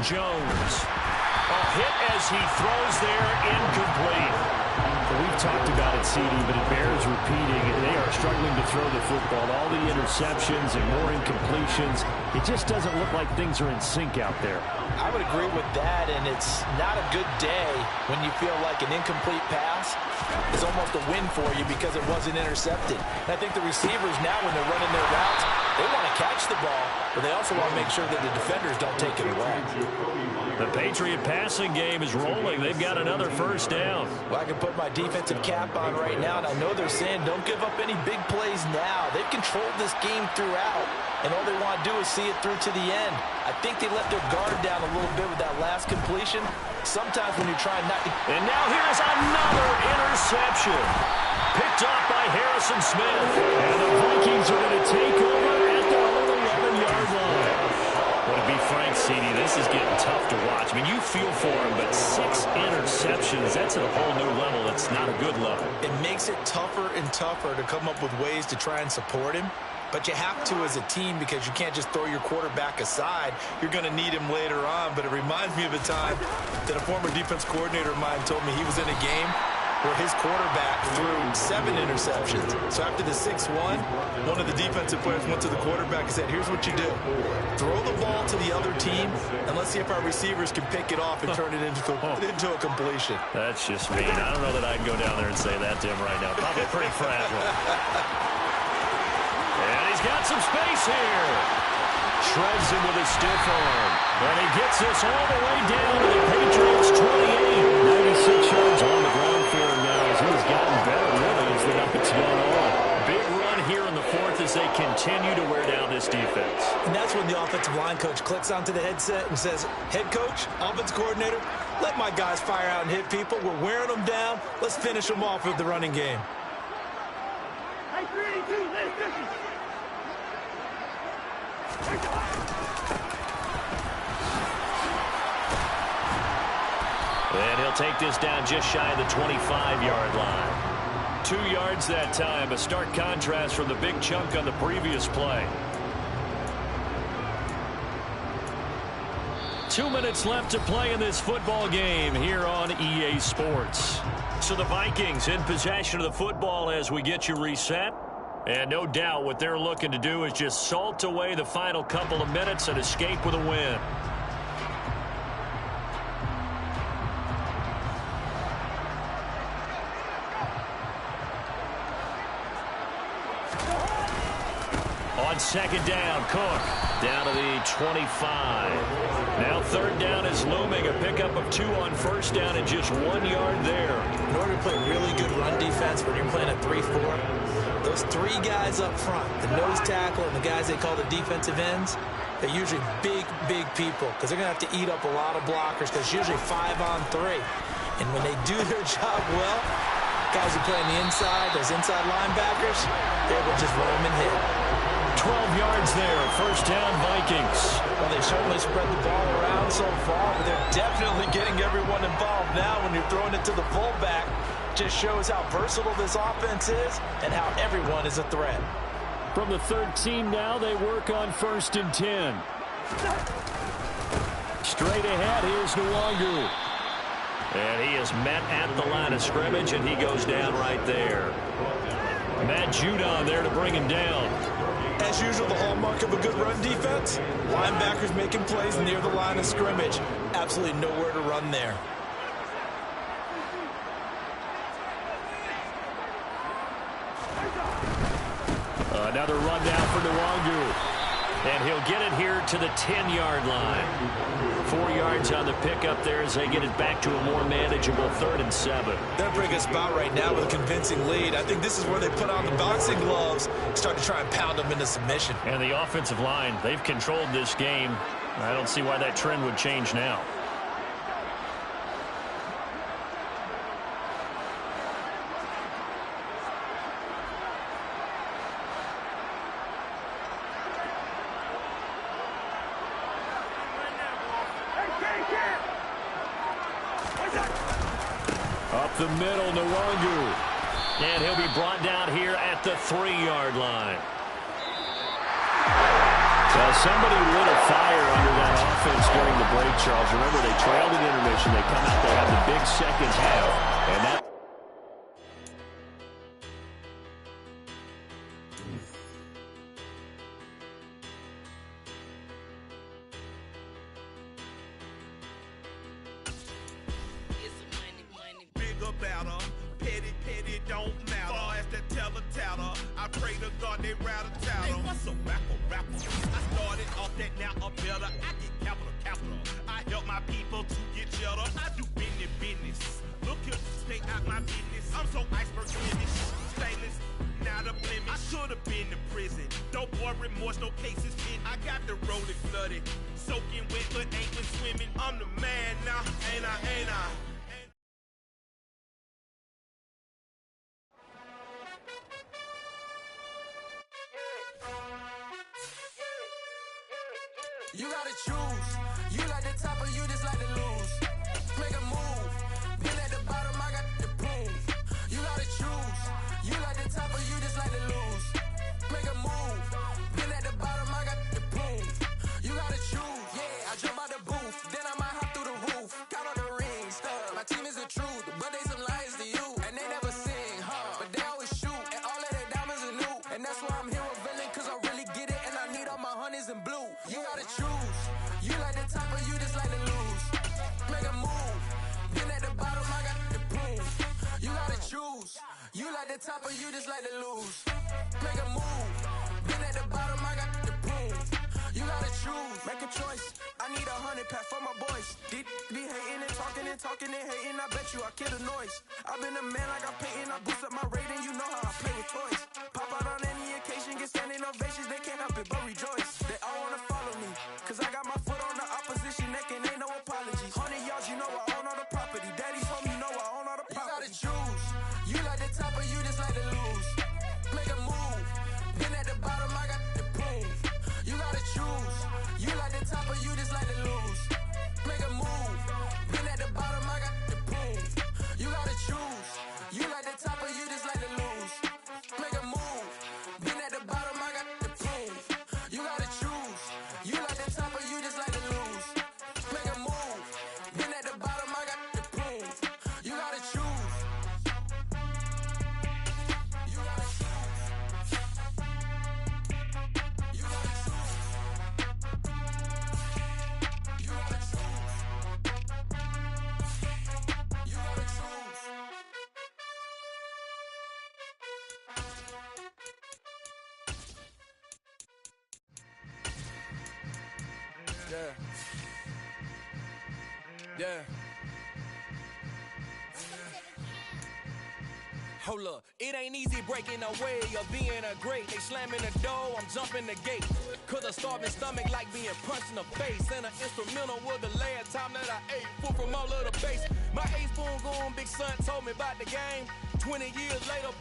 Jones. A hit as he throws there, incomplete. We've talked about it, CD, but it bears repeating. They are struggling to throw the football. All the interceptions and more incompletions. It just doesn't look like things are in sync out there. I would agree with that, and it's not a good day when you feel like an incomplete pass is almost a win for you because it wasn't intercepted. And I think the receivers now, when they're running their routes, they want to catch the ball, but they also want to make sure that the defenders don't take it away. The Patriot passing game is rolling. They've got another first down. Well, I can put my defensive cap on right now, and I know they're saying don't give up any big plays now. They've controlled this game throughout, and all they want to do is see it through to the end. I think they let their guard down a little bit with that last completion. Sometimes when you're trying not to... And now here's another interception. Picked off by Harrison Smith. And the Vikings are going to take over at their own 11-yard line. Well, to be frank, CD, this is getting tough to watch. I mean, you feel for him, but 6 interceptions, that's at a whole new level. It's not a good level. It makes it tougher and tougher to come up with ways to try and support him. But you have to as a team because you can't just throw your quarterback aside. You're going to need him later on. But it reminds me of a time that a former defense coordinator of mine told me he was in a game where his quarterback threw 7 interceptions. So after the 6-1, one of the defensive players went to the quarterback and said, here's what you do. Throw the ball to the other team, and let's see if our receivers can pick it off and turn it into a completion. That's just mean. I don't know that I'd go down there and say that to him right now. Probably pretty fragile. And he's got some space here. Shreds him with a stiff arm. And he gets us all the way down to the Patriots 28. 96 yards on the ground for him now as he's gotten better really as the night's gone on. Big run here in the fourth as they continue to wear down this defense. And that's when the offensive line coach clicks onto the headset and says, head coach, offense coordinator, let my guys fire out and hit people. We're wearing them down. Let's finish them off with the running game. Hey, 3-2, let's do it. And he'll take this down just shy of the 25-yard line. 2 yards that time, a stark contrast from the big chunk on the previous play. 2 minutes left to play in this football game here on EA Sports. So the Vikings in possession of the football as we get you reset. And no doubt what they're looking to do is just salt away the final couple of minutes and escape with a win. On second down, Cook down to the 25. Now third down is looming. A pickup of 2 on first down and just 1 yard there. In order to play really good run defense when you're playing a 3-4, those 3 guys up front, the nose tackle and the guys they call the defensive ends, they're usually big people because they're going to have to eat up a lot of blockers because it's usually 5 on 3. And when they do their job well, guys who play on the inside, those inside linebackers, they're able to just roam and hit. 12 yards there, first down Vikings. Well, they certainly spread the ball around so far, but they're definitely getting everyone involved now when you're throwing it to the fullback. Just shows how versatile this offense is and how everyone is a threat. From the 13 now, they work on first and 10. Straight ahead, here's Nwangu. And he is met at the line of scrimmage, and he goes down right there. Matt Judon there to bring him down. As usual, the hallmark of a good run defense, linebackers making plays near the line of scrimmage. Absolutely nowhere to run there. Another run down for Nwangu. And he'll get it here to the 10-yard line. 4 yards on the pickup there as they get it back to a more manageable 3rd and 7. They're bringing us about right now with a convincing lead. I think this is where they put on the boxing gloves, start to try and pound them into submission. And the offensive line, they've controlled this game. I don't see why that trend would change now. Up the middle, Nwangu. And he'll be brought down here at the 3-yard line. Well, somebody lit a fire under that offense during the break, Charles. Remember, they trailed at intermission. They come out, they have the big second half. And that you gotta choose. You like the top or you just like to lose. Make a move. Been at the bottom, I got the proof. You gotta choose. You like the top or you just like to lose. Make a move. Been at the bottom, I got the proof. You gotta choose. Yeah, I jump out the booth. Then I might hop through the roof. Count on the rings. My team is the truth, but they some liars to you. And they never sing, but they always shoot. And all of their diamonds are new. And that's why I'm here revealing, cause I really get it. And I need all my honeys in blue. You gotta choose. You like the top or you just like to lose. Make a move. Been at the bottom, I got the proof. You gotta choose. You like the top or you just like to lose. Make a move. Been at the bottom, I got the proof. You gotta choose. Make a choice. I need 100 pack for my boys. Be hating and talking and hating. I bet you I kill the noise. I've been a man like I'm Peyton. I boost up my rating. You know how I play with toys. Pop out on any occasion, get standing ovations. They can't help it but rejoice. They all wanna follow me, cause I got my foot on the opposition neck and ain't no apologies. 100 yards, you know I own all the property. Daddy's home, you know I own all the property. You gotta choose. You like the top or you just like to lose. Make a move. Been at the bottom, I got the proof. You gotta choose. You like the top or you just like to lose. Make a move. Been at the bottom, I got the proof. You gotta choose. You like the top or you just like to lose. Yeah. Hold up, it ain't easy breaking away or being a great. They slamming the door, I'm jumping the gate. Cause a starving stomach like being punched in the face. And an instrumental was the last time that I ate food from all of the bass. My ace spoon going, big son told me about the game. 20 years later,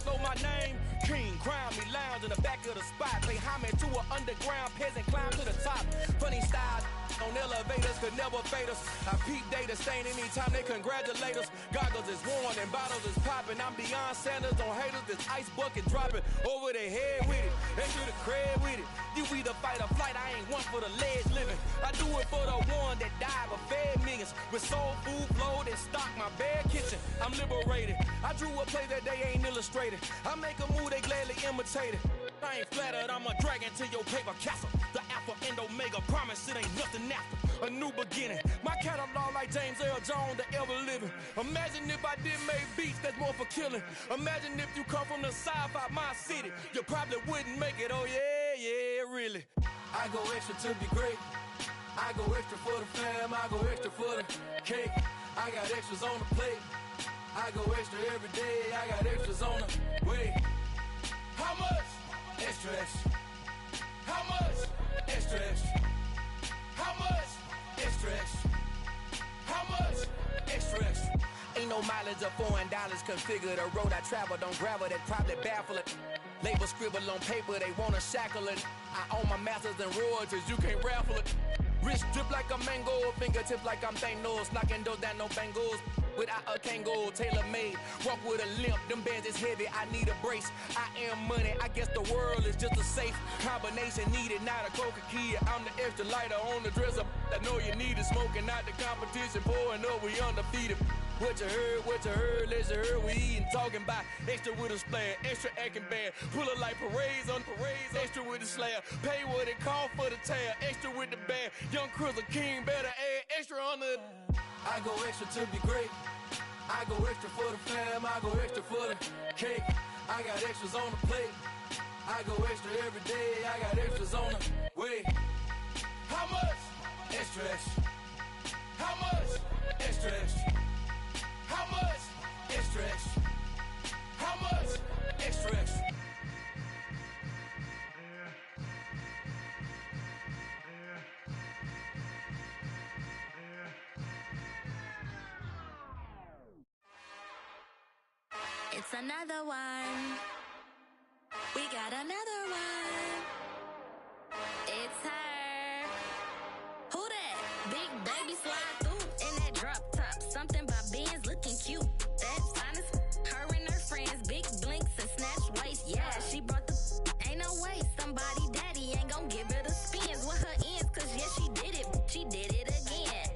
know my name. King, crown me, lounge in the back of the spot. Pay homage to an underground peasant, climb to the top. Funny style on elevators could never fade us. I peep data stain anytime they congratulate us. Goggles is worn and bottles is popping. I'm Deion Sanders on haters, this ice bucket dropping over their head with it. They do the cred with it. You either fight or flight, I ain't one for the ledge living. I do it for the one that died but fed millions. With soul food flowed and stock my bad kitchen. I'm liberated. I drew a play that they ain't illustrated. I make a move they gladly imitated. I ain't flattered, I'm a dragon to your paper castle. The Alpha and Omega, promise it ain't nothing after. A new beginning. My catalog like James Earl Jones, the ever living. Imagine if I did make beats that's more for killing. Imagine if you come from the sci-fi my city. You probably wouldn't make it, oh yeah, really. I go extra to be great. I go extra for the fam, I go extra for the cake. I got extras on the plate. I go extra every day, I got extras on the way. How much? Extra, extra. How much? Extra, extra. How much? Extra, extra. How much? Extra, extra. Ain't no mileage of $4 configure the road I travel. Don't gravel that probably baffle it. Label scribble on paper, they wanna shackle it. I own my masters and royalties, you can't raffle it. Wrist drip like a mango, fingertips like I'm Thanos. Knocking those down, no bangles. Without a Kango, tailor-made. Walk with a limp, them bands is heavy, I need a brace. I am money, I guess the world is just a safe combination needed, not a coca key. I'm the extra lighter on the dresser. I know you need it, smoking out the competition, pouring up, we undefeated. What you heard, let's heard, we eating, talking about extra with a splash, extra acting bad. Pull it like parades on parades, extra with the slab. Pay what it cost for the tab, extra with the bag. Young Crizzle King, better add extra on the. I go extra to be great. I go extra for the fam, I go extra for the cake. I got extras on the plate. I go extra every day, I got extras on the way. How much? Extra, extra. How much? Extra, extra. How much? Extra, extra. How much? Extra, extra. It's another one. We got another one. It's her. Who that? Big baby slide through in that drop top. Something about Benz looking cute. That's honest. Her and her friends, big blinks and snatched waist. Yeah, she brought the. Ain't no way somebody daddy ain't gon' give her the spins with her ends. Cause yeah, she did it. She did it again.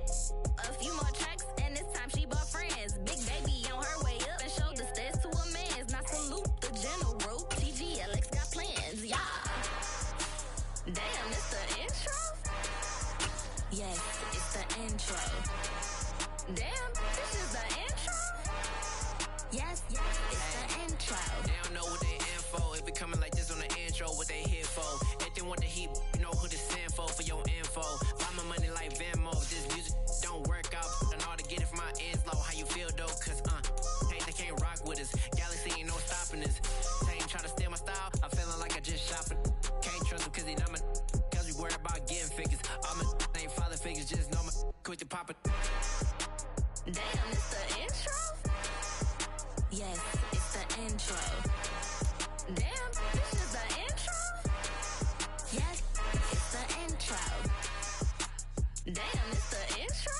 A few more tracks and this time she bought friends. Big baby on her way up and showed the stairs to a man's. Now salute the general. TGLX got plans, yeah. Damn, it's the intro? Yes, it's the intro. Damn, this is the intro? Yes, it's the intro. They don't know what they in for. If it coming like this on the intro, what they here for? If they want the heat, you know who to send for your info. Buy my money like Venmo. If this music don't work out, and all to get it from my ends low. How you feel though? Cause hey, they can't rock with us. Galaxy ain't no stopping us. Same try to steal my style. I'm feeling like I just shopping. Can't trust him cause he not my. Cause we worried about getting figures. All my ain't father figures, just know my quit the poppin'. Damn, it's the intro? Yes, it's the intro. Damn, this is the intro? Yes, it's the intro. Damn, it's the intro?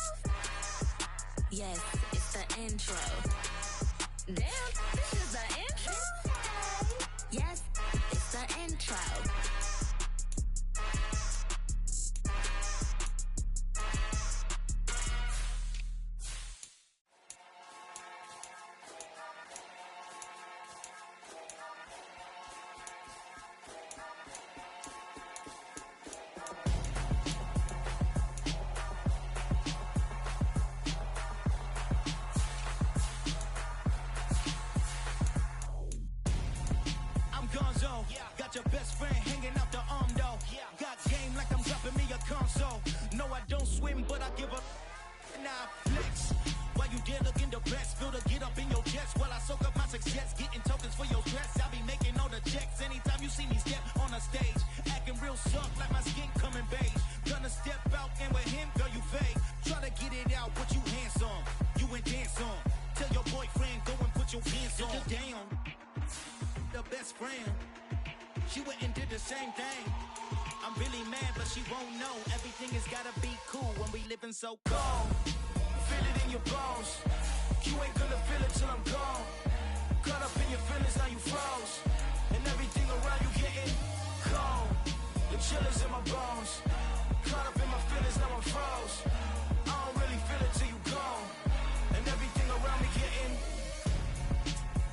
Yes, it's the intro. Damn, this is the intro? Yes, it's the intro. though. Got your best friend hanging out the arm though. Got game like I'm dropping me a console. No, I don't swim, but I give up. Nah, flex. While you there looking the best, feel the get up in your chest while I soak up my success, getting tokens for your stress. I be making all the checks anytime you see me step on a stage, acting real soft like my skin coming beige. Gonna step out and with him, girl, you fake. Try to get it out, but you handsome. You and dance on. Tell your boyfriend, go and put your pants on. Down, the best friend. She went and did the same thing. I'm really mad, but she won't know. Everything has gotta be cool when we living so cold. Feel it in your bones. You ain't gonna feel it till I'm gone. Caught up in your feelings, now you froze. And everything around you getting cold. The chill is in my bones. Caught up in my feelings, now I'm froze. I don't really feel it till you gone. And everything around me getting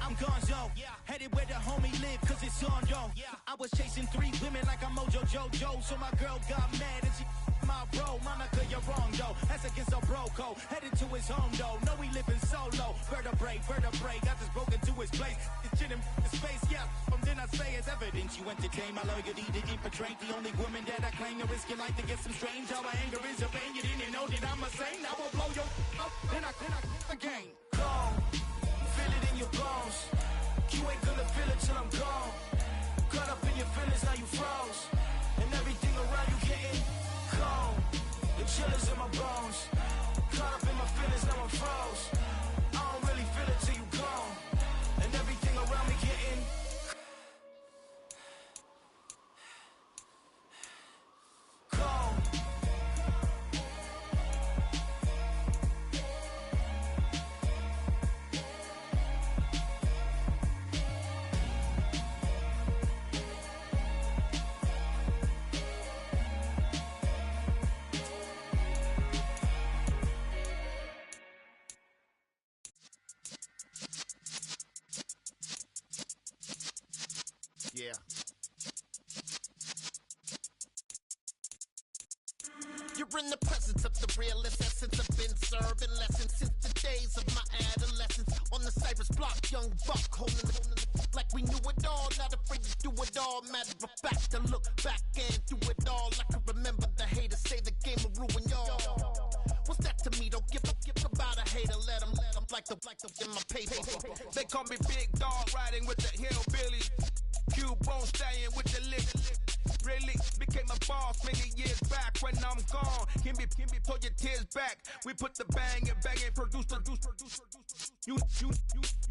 I'm gonzo, headed where the homie live, cause it's on, yo. I was chasing 3 women like I'm Mojo Jojo, so my girl got mad and she my bro. Monica, you're wrong, though. That's against our bro code. Headed to his home, though. No, we living solo. Vertebrae, got this broken to his place. It's shit in his face, yeah. From then I say it's evidence you entertain my loyalty to infiltrate. The only woman that I claim to risk your life to get some strange. How my anger is your pain. You didn't know that I'm a saint. I will blow your up, then I again. Gone. Feel it in your bones. You ain't gonna feel it till I'm gone. Caught up in your feelings, now you froze. And everything around you getting cold. The chill is in my bones. Caught up in my feelings, now I'm froze. I don't really feel it till you gone. And everything around me getting cold. Yeah. You're in the presence of the realest essence. I've been serving lessons since the days of my adolescence. On the Cypress block, young buck holding like we knew it all. Not afraid to do it all. Matter of fact, to look back and do it all. I can remember the haters say the game will ruin y'all. What's that to me? Don't give about a hater. Let them like the in my paper. They call me Big Dog, riding with the hillbillies. Cubone staying with the lick. Really became a boss many years back. When I'm gone, can be pull your tears back. We put the bang and produce. You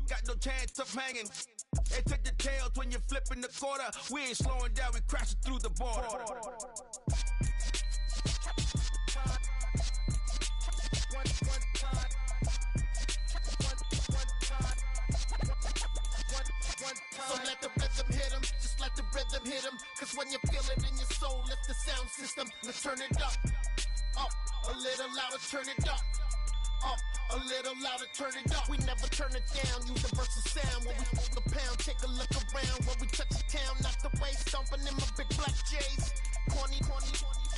got no chance of hanging. They took the tails when you're flipping the quarter. We ain't slowing down, we crashing through the border. So let the rhythm hit him, just let the rhythm hit him. Cause when you feel it in your soul, lift the sound system, let's turn it up. Up, a little louder, turn it up. Up, a little louder, turn it up. We never turn it down, universal sound. When we hold the pound, take a look around. When we touch the town, knock the way, stomping in my big black J's. Corny,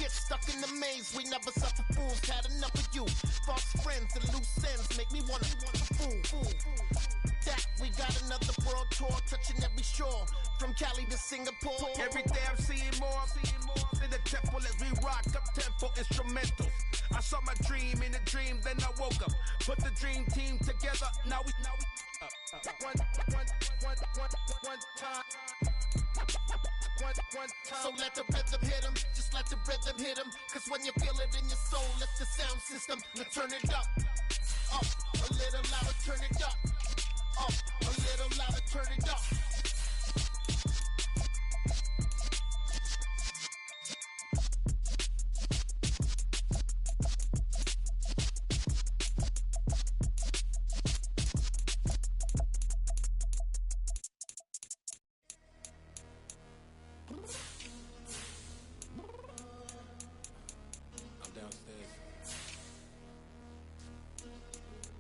get stuck in the maze. We never suffer fools, had enough of you. False friends and loose ends make me wanna fool. That we got another world tour, touching every shore, from Cali to Singapore. Every day I'm seeing more in the temple as we rock up tempo instrumentals. I saw my dream in a dream, then I woke up. Put the dream team together, now we one time. So let the rhythm hit him, just let the rhythm hit him. Cause when you feel it in your soul, lift the sound system, now turn it up. Up, a little louder, turn it up. Up, a little louder, turn it up. I'm downstairs.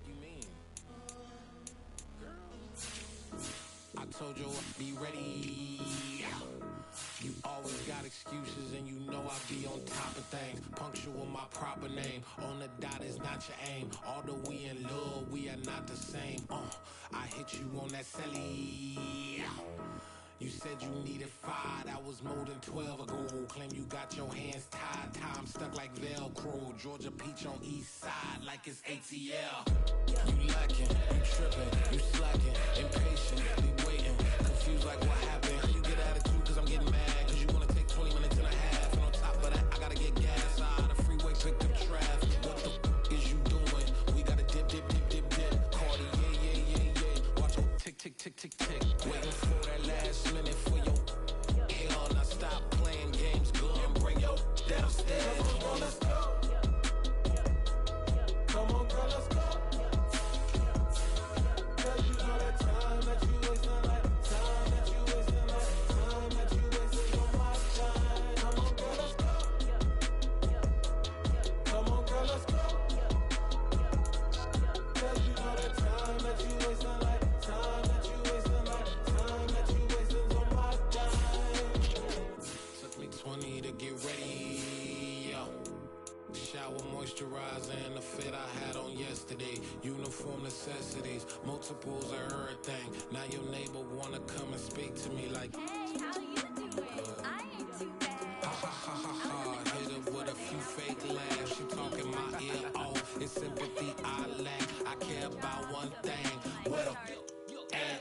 You mean? I told you I'd be ready. You always got excuses and you know I be on top of things. Punctual my proper name. On the dot is not your aim. Although we in love, we are not the same. I hit you on that celly. You said you needed 5, that was more than 12 ago. Claim you got your hands tied, time stuck like Velcro. Georgia Peach on east side like it's ATL. You lacking, you tripping, you slacking, impatient, be waiting, confused like what happened. How you get attitude cause I'm getting mad, cause you wanna take 20 minutes and a half. And on top of that, I gotta get gas out the freeway, pick up traffic. What the f is you doing? We gotta dip, dip, dip, dip, dip. Cardi, yeah. Watch your tick, tick, tick, tick, tick. Waiting for that last minute for your hell. Now stop playing games, go and bring your downstairs. Come on, let's go. Come on, girl, let's go. Cause you know that time that you wasting, like time that you wasting, like time that you wasting on my time. Come on, girl, let's go. Come on, girl, let's go. Cause you know that time that you wasting, like time that you wasting, like time that you wasting on my time. Took me 20 to get ready, yo. Shower, moisturizer, and the fit I had on yesterday. Uniform necessities, multiples of everything. Now your neighbor wanna come and speak to me like, Hey, how you doing? I ain't too bad. ha ha ha ha ha. Hit her with a few fake laughs. She talking my ear off. It's sympathy I lack. I care about one thing. Well, and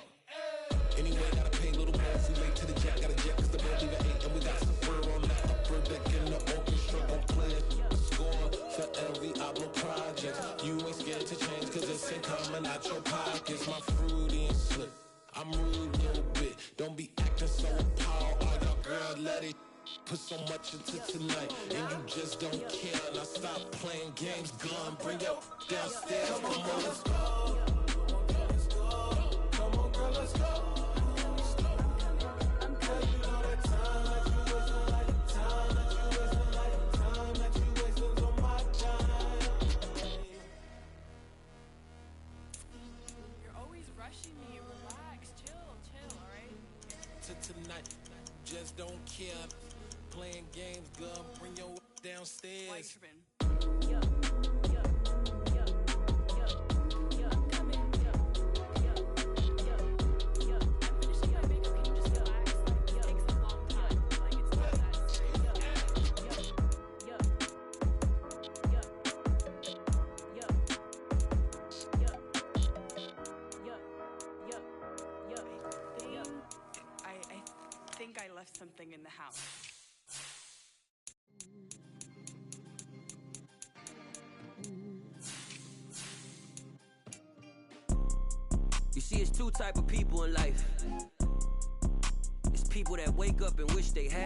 anyway, gotta pay a little more if we late to the jet. Got a jet cause the boat leave at 8. And we got some fur on that upper deck in the orchestra. Gon' play a score for every Ablo project. You ain't scared to change cause it's ain't coming out your pockets. My fruity and slip. I'm rude a little bit. Don't be acting so appalled. All y'all girl, let it put so much into tonight. And you just don't care. Now stop playing games. Gun, bring your downstairs. Come on, girl, let's go. Come on, girl, let's go. Cause you know that time that you wasting, like time that you wasting, like time that you wasting on my time. You're always rushing me. Relax, chill, alright? To tonight, just don't care. Playing games, gun, bring your downstairs. Why you tripping? I think I left something in the house. You see, it's two type of people in life. It's people that wake up and wish they had